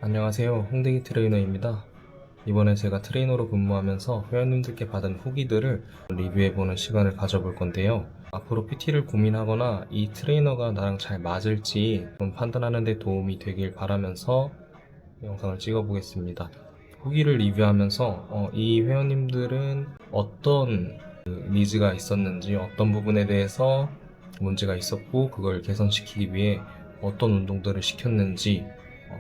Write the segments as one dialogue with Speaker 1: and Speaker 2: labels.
Speaker 1: 안녕하세요. 홍대기 트레이너입니다. 이번에 제가 트레이너로 근무하면서 회원님들께 받은 후기들을 리뷰해보는 시간을 가져볼 건데요. 앞으로 PT를 고민하거나 이 트레이너가 나랑 잘 맞을지 좀 판단하는 데 도움이 되길 바라면서 영상을 찍어보겠습니다. 후기를 리뷰하면서 이 회원님들은 어떤 니즈가 있었는지, 어떤 부분에 대해서 문제가 있었고 그걸 개선시키기 위해 어떤 운동들을 시켰는지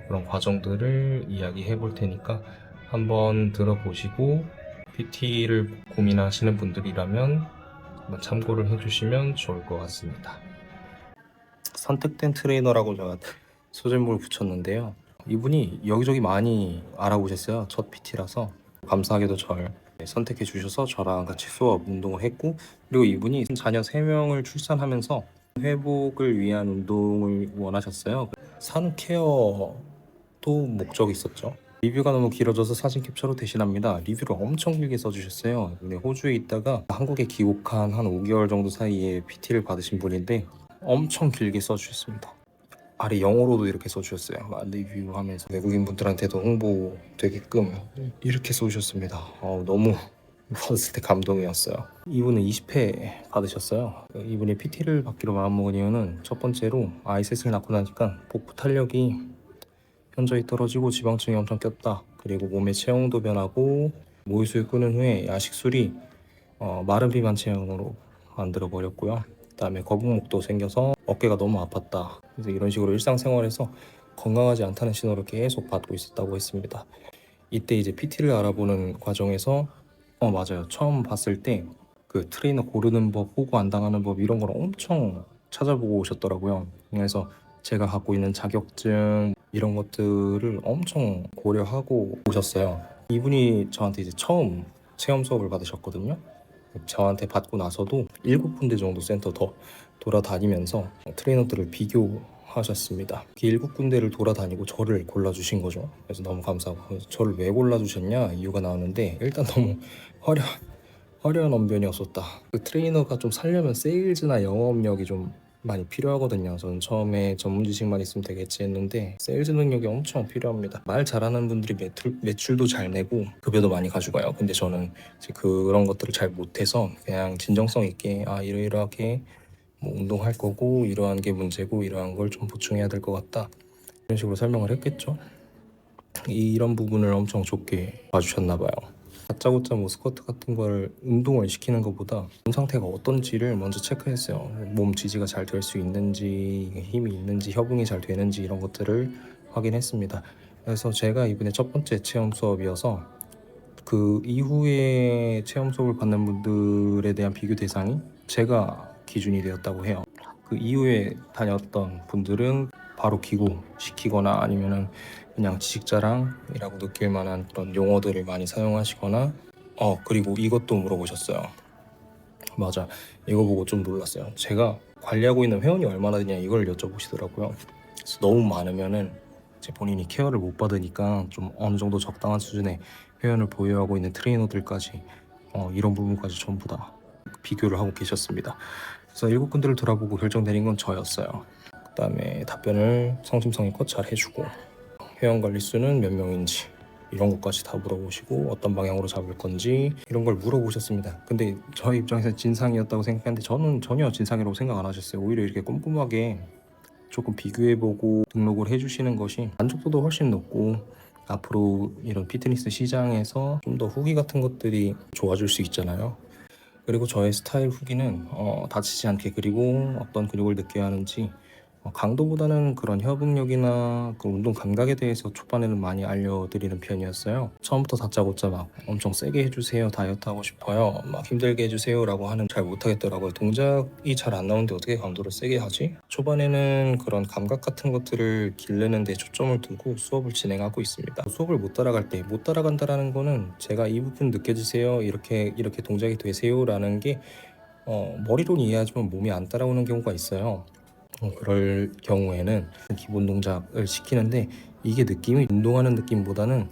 Speaker 1: 그런 과정들을 이야기해 볼 테니까 한번 들어보시고 PT를 고민하시는 분들이라면 한번 참고를 해주시면 좋을 것 같습니다. 선택된 트레이너라고 제가 소제목을 붙였는데요. 이분이 여기저기 많이 알아보셨어요. 첫 PT라서 감사하게도 절 선택해 주셔서 저랑 같이 수업 운동을 했고, 그리고 이분이 자녀 3명을 출산하면서 회복을 위한 운동을 원하셨어요. 산케어도 목적이 있었죠. 리뷰가 너무 길어져서 사진 캡처로 대신합니다. 리뷰를 엄청 길게 써주셨어요. 근데 호주에 있다가 한국에 귀국한 한 5개월 정도 사이에 PT를 받으신 분인데 엄청 길게 써주셨습니다. 아래 영어로도 이렇게 써주셨어요. 리뷰하면서 외국인 분들한테도 홍보되게끔 이렇게 써주셨습니다. 너무 받았을 때 감동이었어요. 이분은 20회 받으셨어요. 이분이 PT를 받기로 마음먹은 이유는 첫 번째로 아이셋을 낳고 나니까 복부 탄력이 현저히 떨어지고 지방층이 엄청 꼈다. 그리고 몸의 체형도 변하고 모유수유 끊은 후에 야식술이 마른 비만 체형으로 만들어 버렸고요. 그다음에 거북목도 생겨서 어깨가 너무 아팠다. 그래서 이런 식으로 일상생활에서 건강하지 않다는 신호를 계속 받고 있었다고 했습니다. 이때 이제 PT를 알아보는 과정에서 맞아요. 처음 봤을 때 그 트레이너 고르는 법, 호구 안 당하는 법 이런 걸 엄청 찾아보고 오셨더라고요. 그래서 제가 갖고 있는 자격증 이런 것들을 엄청 고려하고 오셨어요. 이분이 저한테 이제 처음 체험 수업을 받으셨거든요. 저한테 받고 나서도 7군데 정도 센터 더 돌아다니면서 트레이너들을 비교하셨습니다. 그 7군데를 돌아다니고 저를 골라주신 거죠. 그래서 너무 감사하고, 그래서 저를 왜 골라주셨냐 이유가 나오는데, 일단 너무 화려한 언변이었었다. 그 트레이너가 좀 살려면 세일즈나 영업력이 좀 많이 필요하거든요. 저는 처음에 전문 지식만 있으면 되겠지 했는데 세일즈 능력이 엄청 필요합니다. 말 잘하는 분들이 매출도 잘 내고 급여도 많이 가져가요. 근데 저는 이제 그런 것들을 잘 못해서 그냥 진정성 있게 이러이러하게 뭐 운동할 거고 이러한 게 문제고 이러한 걸 좀 보충해야 될 것 같다, 이런 식으로 설명을 했겠죠. 이런 부분을 엄청 좋게 봐주셨나 봐요. 다짜고짜 뭐 스쿼트 같은 걸 운동을 시키는 것보다 몸 상태가 어떤지를 먼저 체크했어요. 몸 지지가 잘 될 수 있는지, 힘이 있는지, 협응이 잘 되는지 이런 것들을 확인했습니다. 그래서 제가 이번에 첫 번째 체험 수업이어서 그 이후에 체험 수업을 받는 분들에 대한 비교 대상이 제가 기준이 되었다고 해요. 그 이후에 다녔던 분들은 바로 기구시키거나 아니면은 그냥 지식자랑이라고 느낄 만한 그런 용어들을 많이 사용하시거나, 그리고 이것도 물어보셨어요. 맞아, 이거 보고 좀 놀랐어요. 제가 관리하고 있는 회원이 얼마나 되냐 이걸 여쭤보시더라고요. 그래서 너무 많으면은 이제 본인이 케어를 못 받으니까 좀 어느 정도 적당한 수준의 회원을 보유하고 있는 트레이너들까지 이런 부분까지 전부 다 비교를 하고 계셨습니다. 그래서 7군데를 돌아보고 결정 내린 건 저였어요. 그다음에 답변을 성심성의껏 잘 해주고, 회원 관리 수는 몇 명인지 이런 것까지 다 물어보시고 어떤 방향으로 잡을 건지 이런 걸 물어보셨습니다. 근데 저희 입장에서 진상이었다고 생각했는데 저는 전혀 진상이라고 생각 안 하셨어요. 오히려 이렇게 꼼꼼하게 조금 비교해보고 등록을 해주시는 것이 만족도도 훨씬 높고, 앞으로 이런 피트니스 시장에서 좀 더 후기 같은 것들이 좋아질 수 있잖아요. 그리고 저의 스타일 후기는 다치지 않게, 그리고 어떤 근육을 느껴야 하는지 강도보다는 그런 협응력이나 그 운동 감각에 대해서 초반에는 많이 알려드리는 편이었어요. 처음부터 다짜고짜 막 엄청 세게 해주세요, 다이어트 하고 싶어요, 막 힘들게 해주세요 라고 하는 잘 못하겠더라고요. 동작이 잘 안 나오는데 어떻게 강도를 세게 하지? 초반에는 그런 감각 같은 것들을 기르는 데 초점을 두고 수업을 진행하고 있습니다. 수업을 못 따라갈 때, 못 따라간다라는 거는 제가 이 부분 느껴지세요, 이렇게 동작이 되세요 라는 게 머리로는 이해하지만 몸이 안 따라오는 경우가 있어요. 그럴 경우에는 기본 동작을 시키는데, 이게 느낌이 운동하는 느낌보다는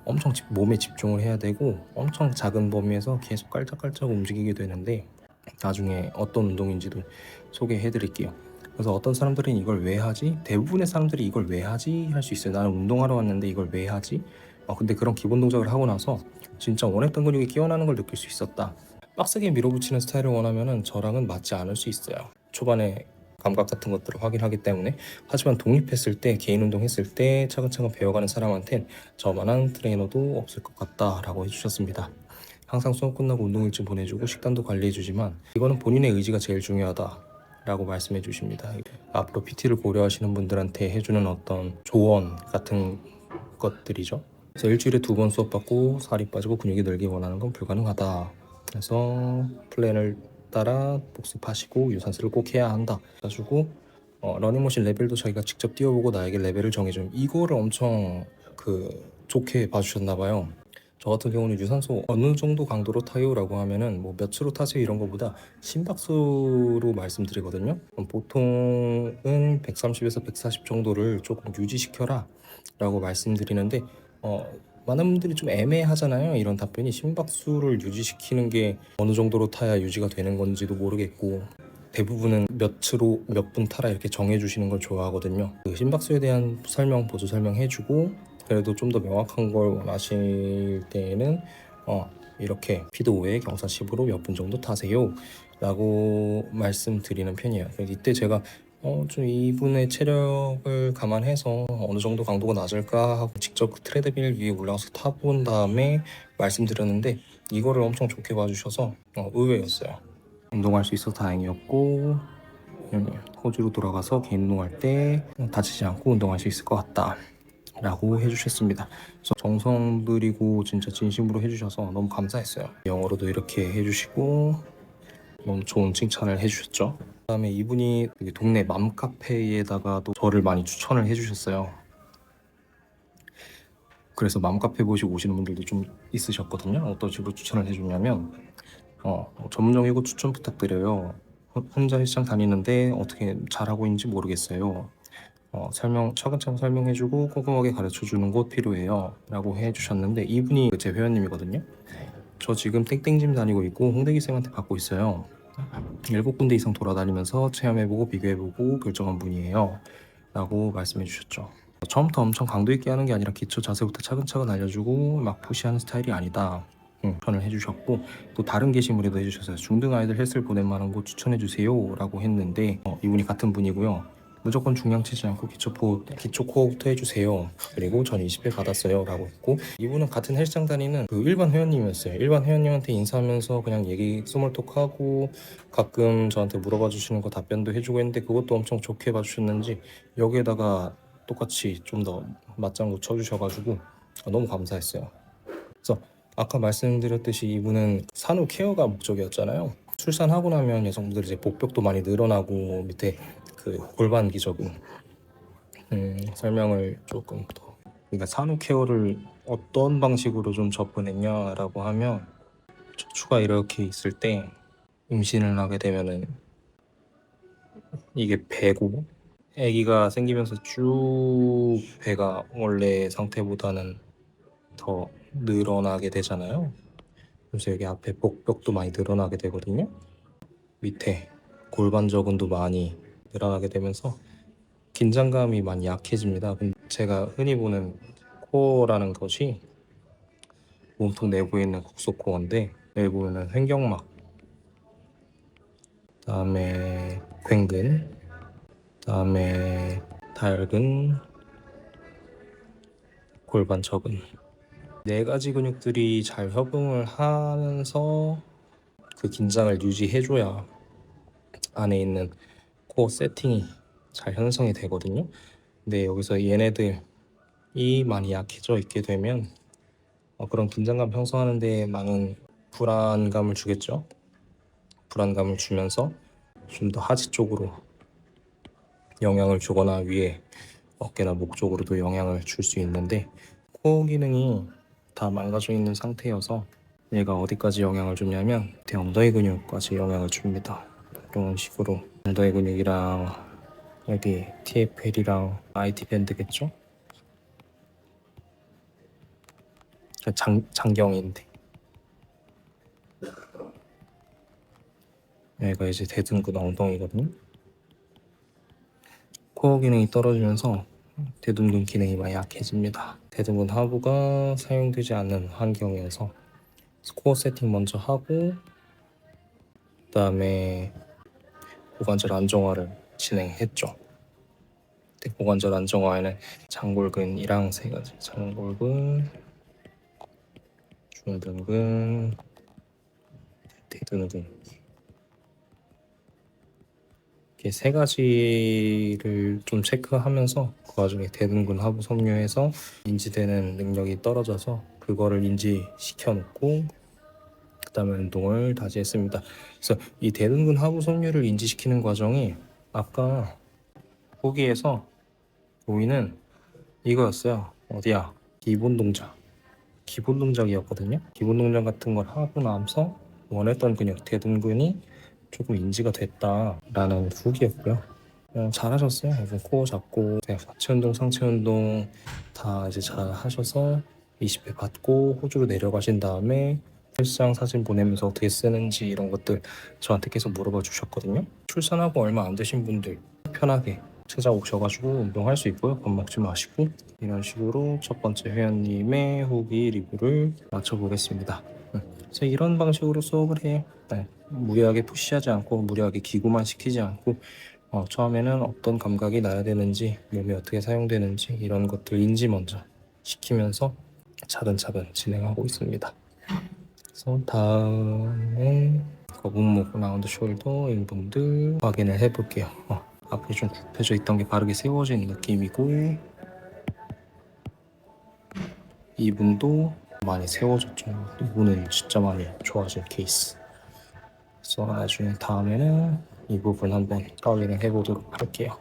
Speaker 1: 엄청 몸에 집중을 해야 되고 엄청 작은 범위에서 계속 깔짝깔짝 움직이게 되는데, 나중에 어떤 운동인지도 소개해 드릴게요. 그래서 어떤 사람들은 이걸 왜 하지? 대부분의 사람들이 이걸 왜 하지? 할 수 있어요. 나는 운동하러 왔는데 이걸 왜 하지? 근데 그런 기본 동작을 하고 나서 진짜 원했던 근육이 끼어나는 걸 느낄 수 있었다. 빡세게 밀어붙이는 스타일을 원하면은 저랑은 맞지 않을 수 있어요. 초반에 감각 같은 것들을 확인하기 때문에. 하지만 독립했을 때, 개인 운동 했을 때 차근차근 배워가는 사람한텐 저만한 트레이너도 없을 것 같다라고 해주셨습니다. 항상 수업 끝나고 운동 일지 보내주고 식단도 관리해주지만 이거는 본인의 의지가 제일 중요하다라고 말씀해 주십니다. 앞으로 PT를 고려하시는 분들한테 해주는 어떤 조언 같은 것들이죠. 그래서 일주일에 2번 수업 받고 살이 빠지고 근육이 늘기 원하는 건 불가능하다. 그래서 플랜을 따라 복습하시고 유산소를 꼭 해야 한다. 그래가지고 러닝머신 레벨도 자기가 직접 뛰어보고 나에게 레벨을 정해준 이거를 엄청 좋게 봐주셨나봐요. 저 같은 경우는 유산소 어느 정도 강도로 타요라고 하면은 뭐 몇으로 타세요 이런 거보다 심박수로 말씀드리거든요. 보통은 130에서 140 정도를 조금 유지시켜라 라고 말씀드리는데 많은 분들이 좀 애매하잖아요. 이런 답변이 심박수를 유지시키는 게 어느 정도로 타야 유지가 되는 건지도 모르겠고 대부분은 몇으로 몇 분 타라 이렇게 정해주시는 걸 좋아하거든요. 그 심박수에 대한 설명, 보조 설명해주고 그래도 좀 더 명확한 걸 원하실 때에는 이렇게 피드 5에 경사 10으로 몇 분 정도 타세요 라고 말씀드리는 편이에요. 그래서 이때 제가 좀 이분의 체력을 감안해서 어느 정도 강도가 낮을까 하고 직접 그 트레드밀 위에 올라가서 타본 다음에 말씀드렸는데 이거를 엄청 좋게 봐주셔서 의외였어요. 운동할 수 있어서 다행이었고 호주로 돌아가서 개인 운동할 때 다치지 않고 운동할 수 있을 것 같다 라고 해주셨습니다. 그래서 정성 들이고 진짜 진심으로 해주셔서 너무 감사했어요. 영어로도 이렇게 해주시고 너무 좋은 칭찬을 해주셨죠. 그다음에 이분이 여기 동네 맘카페에다가도 저를 많이 추천을 해주셨어요. 그래서 맘카페 보시고 오시는 분들도 좀 있으셨거든요. 어떤 식으로 추천을 해주냐면 전문용이고 추천 부탁드려요. 혼자 헬스장 다니는데 어떻게 잘하고 있는지 모르겠어요. 차근차근 설명해주고 꼼꼼하게 가르쳐주는 곳 필요해요 라고 해주셨는데 이분이 제 회원님이거든요. 저 지금 땡땡짐 다니고 있고 홍대기쌤한테 받고 있어요. 7군데 이상 돌아다니면서 체험해보고 비교해보고 결정한 분이에요 라고 말씀해 주셨죠. 처음부터 엄청 강도 있게 하는 게 아니라 기초 자세부터 차근차근 알려주고 막 푸시하는 스타일이 아니다 추천을 해주셨고 또 다른 게시물에도 해주셨어요. 중등 아이들 헬스를 보낼 만한 곳 추천해주세요 라고 했는데 이분이 같은 분이고요. 무조건 중량 치지 않고 기초 코어부터 해주세요. 그리고 전 20회 받았어요 라고 했고 이분은 같은 헬스장 다니는 일반 회원님이었어요. 일반 회원님한테 인사하면서 그냥 얘기 스몰톡하고 가끔 저한테 물어봐 주시는 거 답변도 해주고 했는데 그것도 엄청 좋게 봐주셨는지 여기에다가 똑같이 좀 더 맞장구 쳐주셔가지고 너무 감사했어요. 그래서 아까 말씀드렸듯이 이분은 산후 케어가 목적이었잖아요. 출산하고 나면 여성분들이 이제 복벽도 많이 늘어나고 밑에 골반 기저근 설명을 조금 더 그러니까 산후 케어를 어떤 방식으로 좀 접근했냐라고 하면 척추가 이렇게 있을 때 임신을 하게 되면은 이게 배고 아기가 생기면서 쭉 배가 원래 상태보다는 더 늘어나게 되잖아요. 그래서 여기 앞에 복벽도 많이 늘어나게 되거든요. 밑에 골반 저근도 많이 늘어나게 되면서 긴장감이 많이 약해집니다. 제가 흔히 보는 코어라는 것이 몸통 내부에 있는 국소코어인데 여기 보면은 횡격막, 그다음에 굉근, 그다음에 다혈근, 골반 저근 네 가지 근육들이 잘 협응을 하면서 그 긴장을 유지해줘야 안에 있는 코어 세팅이 잘 형성이 되거든요. 근데 여기서 얘네들이 많이 약해져 있게 되면 그런 긴장감 형성하는 데 많은 불안감을 주겠죠. 불안감을 주면서 좀 더 하지 쪽으로 영향을 주거나 위에 어깨나 목 쪽으로도 영향을 줄 수 있는데 코어 기능이 다 망가져 있는 상태여서 얘가 어디까지 영향을 주냐면 엉덩이 근육까지 영향을 줍니다. 이런 식으로 엉덩이 근육이랑 여기 TFL이랑 IT 밴드겠죠? 장경인데 얘가 이제 대둔근 엉덩이거든요. 코어 기능이 떨어지면서 대둔근 기능이 많이 약해집니다. 대둔근 하부가 사용되지 않는 환경이어서 코어 세팅 먼저 하고 그 다음에 고관절 안정화를 진행했죠. 고관절 안정화에는 장골근이랑 세 가지, 장골근, 중둔근, 대둔근 이렇게 세 가지를 좀 체크하면서 그 와중에 대둔근 하부 섬유에서 인지되는 능력이 떨어져서 그거를 인지시켜 놓고 그 다음에 운동을 다시 했습니다. 그래서 이 대둔근 하부 섬유를 인지시키는 과정이 아까 후기에서 보이는 이거였어요. 어디야? 기본 동작. 기본 동작이었거든요. 기본 동작 같은 걸 하고 나서 원했던 근육 대둔근이 조금 인지가 됐다라는 후기였고요. 잘하셨어요. 그래서 코어 잡고 하체 운동, 상체 운동 다 이제 잘 하셔서 20회 받고 호주로 내려가신 다음에 헬스장 사진 보내면서 어떻게 쓰는지 이런 것들 저한테 계속 물어봐 주셨거든요. 출산하고 얼마 안 되신 분들 편하게 찾아오셔가지고 운동할 수 있고요. 겁먹지 마시고 이런 식으로 첫 번째 회원님의 후기 리뷰를 마쳐보겠습니다. 그래서 이런 방식으로 수업을 해요. 네. 무리하게 푸시하지 않고 무리하게 기구만 시키지 않고 처음에는 어떤 감각이 나야 되는지 몸이 어떻게 사용되는지 이런 것들 인지 먼저 시키면서 차근차근 진행하고 있습니다. 그래서 다음에 거북목 라운드 숄더 부분들 확인을 해볼게요. 앞에 좀 굽혀져 있던 게 바르게 세워진 느낌이고 이분도 많이 세워졌죠. 이분은 진짜 많이 좋아진 케이스. 그래서 나중에 다음에는 이 부분 한번 확인을 해보도록 할게요.